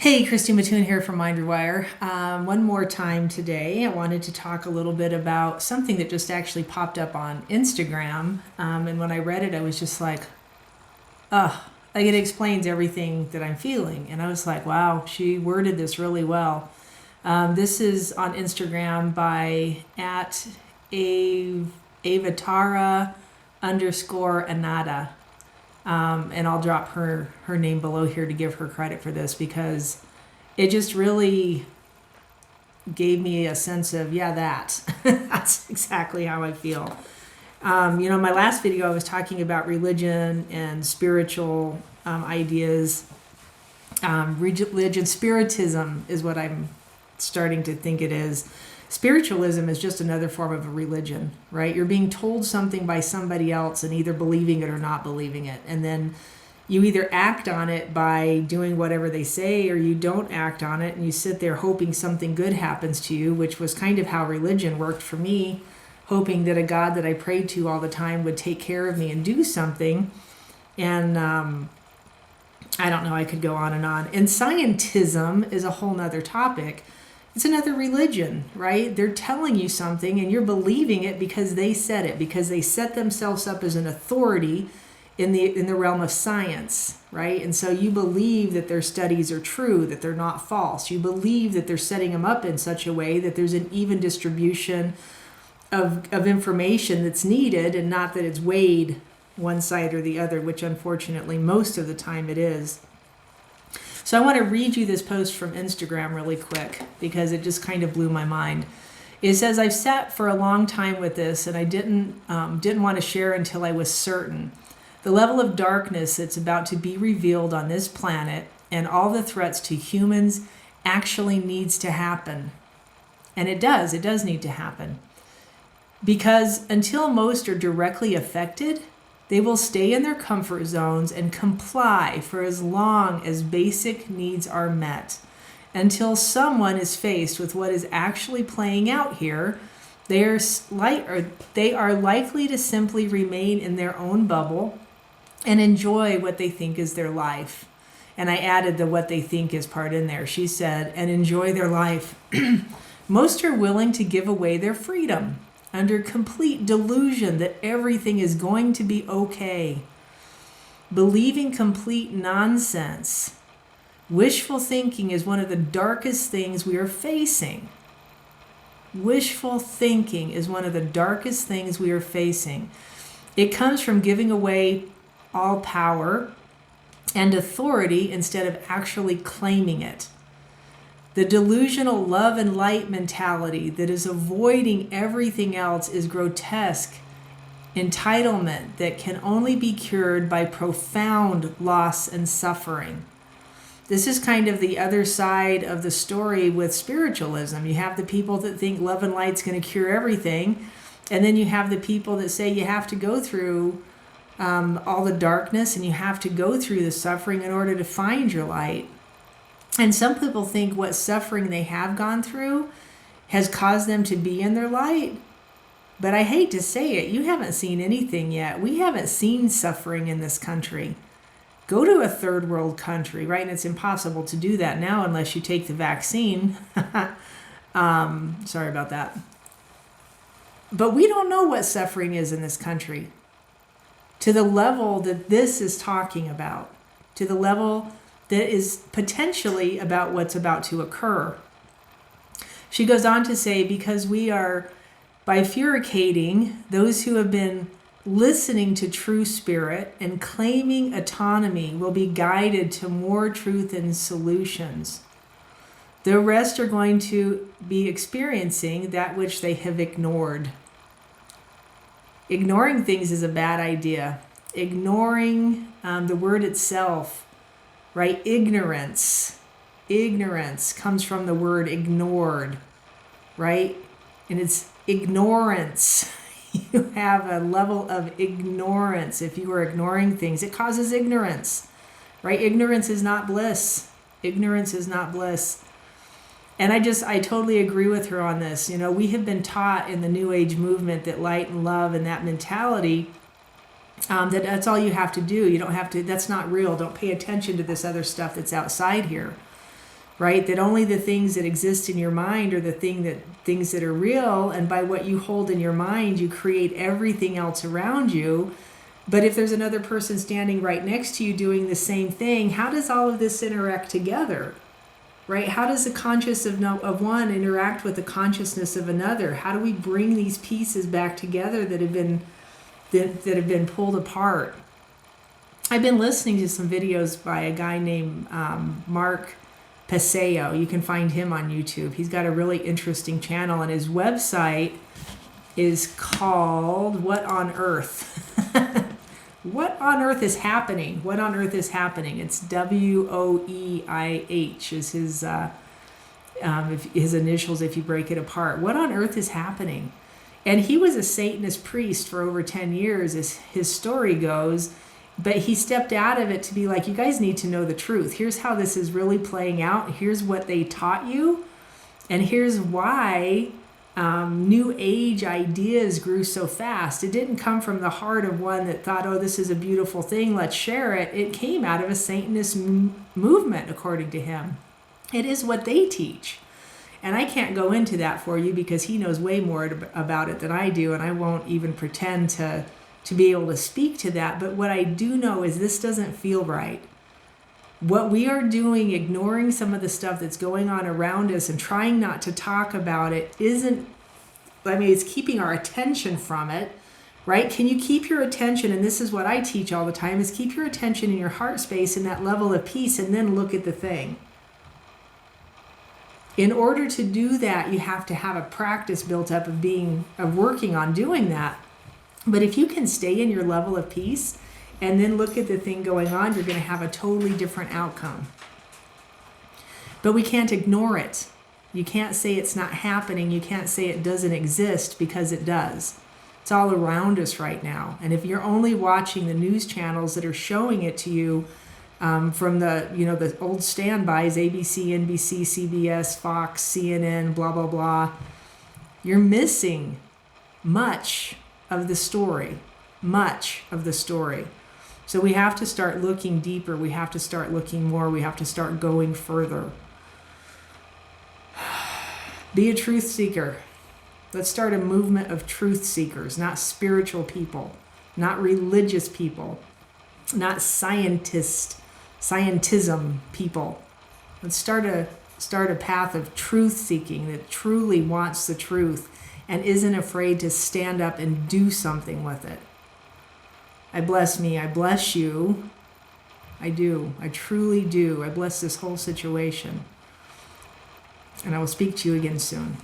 Hey, Christy Mattoon here from Mind Your Wire. One more time today, I wanted to talk a little bit about something that just actually popped up on Instagram. And when I read it, I was just like, like it explains everything that I'm feeling. And I was like, wow, she worded this really well. This is on Instagram by at Avatara underscore Anada. And I'll drop her name below here to give her credit for this because it just really gave me a sense of, that's exactly how I feel. My last video, I was talking about religion and spiritual ideas. Religion, Spiritism is what I'm starting to think it is. Spiritualism is just another form of a religion, right? You're being told something by somebody else and either believing it or not believing it. And then you either act on it by doing whatever they say, or you don't act on it and you sit there hoping something good happens to you, which was kind of how religion worked for me, hoping that a God that I prayed to all the time would take care of me and do something. And I don't know, I could go on. And Scientism is a whole nother topic. It's another religion, right? They're telling you something and you're believing it because they said it, because they set themselves up as an authority in the realm of science, right? And so you believe that their studies are true, that they're not false. You believe that they're setting them up in such a way that there's an even distribution of information that's needed and not that it's weighed one side or the other, which unfortunately most of the time it is. So I want to read you this post from Instagram really quick because it just kind of blew my mind. It says, I've sat for a long time with this and I didn't want to share until I was certain. The level of darkness that's about to be revealed on this planet and all the threats to humans actually needs to happen. And it does need to happen. Because until most are directly affected, they will stay in their comfort zones and comply for as long as basic needs are met. Until someone is faced with what is actually playing out here, they are likely to simply remain in their own bubble and enjoy what they think is their life. And I added the what they think is part in there. She said, and enjoy their life. Most are willing to give away their freedom under complete delusion that everything is going to be okay. Believing complete nonsense. Wishful thinking is one of the darkest things we are facing. Wishful thinking is one of the darkest things we are facing. It comes from giving away all power and authority instead of actually claiming it. The delusional love and light mentality that is avoiding everything else is grotesque entitlement that can only be cured by profound loss and suffering. This is kind of the other side of the story with spiritualism. You have the people that think love and light's going to cure everything, and then you have the people that say you have to go through all the darkness and you have to go through the suffering in order to find your light. And some people think what suffering they have gone through has caused them to be in their light. But I hate to say it, you haven't seen anything yet. We haven't seen suffering in this country. Go to a third world country, right? And it's impossible to do that now unless you take the vaccine. Sorry about that. But we don't know what suffering is in this country to the level that this is talking about, to the level that is potentially about what's about to occur. She goes on to say, because we are bifurcating those who have been listening to true spirit and claiming autonomy will be guided to more truth and solutions. The rest are going to be experiencing that which they have ignored. Ignoring things is a bad idea. Ignoring the word itself, right? Ignorance comes from the word ignored, right? And it's ignorance. You have a level of ignorance. If you are ignoring things, it causes ignorance, right? Ignorance is not bliss. Ignorance is not bliss. And I totally agree with her on this. You know, we have been taught in the New Age movement that light and love and that mentality, that's all you have to do. You don't have to, that's not real. Don't pay attention to this other stuff that's outside here. right? That only the things that exist in your mind are the things that are real, and by what you hold in your mind, you create everything else around you. But if there's another person standing right next to you doing the same thing, how does all of this interact together? Right? How does the consciousness of one interact with the consciousness of another? How do we bring these pieces back together that have been pulled apart? I've been listening to some videos by a guy named Mark Paseo. You can find him on YouTube. He's got a really interesting channel, and his website is called What on Earth? What on earth is happening? What on earth is happening? It's WOEIH is his initials if you break it apart. What on earth is happening? And he was a Satanist priest for over 10 years, as his story goes. But he stepped out of it to be like, you guys need to know the truth. Here's how this is really playing out. Here's what they taught you. And here's why New Age ideas grew so fast. It didn't come from the heart of one that thought, oh, this is a beautiful thing, let's share it. It came out of a Satanist movement, according to him. It is what they teach. And I can't go into that for you because he knows way more about it than I do, and I won't even pretend to be able to speak to that. But what I do know is this doesn't feel right. What we are doing, ignoring some of the stuff that's going on around us and trying not to talk about it, it's keeping our attention from it, right? Can you keep your attention, and this is what I teach all the time, is keep your attention in your heart space in that level of peace, and then look at the thing. In order to do that, you have to have a practice built up of working on doing that. But if you can stay in your level of peace and then look at the thing going on, you're going to have a totally different outcome. But we can't ignore it. You can't say it's not happening. You can't say it doesn't exist, because it does. It's all around us right now. And if you're only watching the news channels that are showing it to you from the old standbys, ABC, NBC, CBS, Fox, CNN, blah, blah, blah, you're missing much of the story. So we have to start looking deeper. We have to start looking more. We have to start going further. Be a truth seeker. Let's start a movement of truth seekers, not spiritual people, not religious people, not scientism people. Let's start a path of truth seeking that truly wants the truth and isn't afraid to stand up and do something with it. I bless me. I bless you. I do. I truly do. I bless this whole situation. And I will speak to you again soon.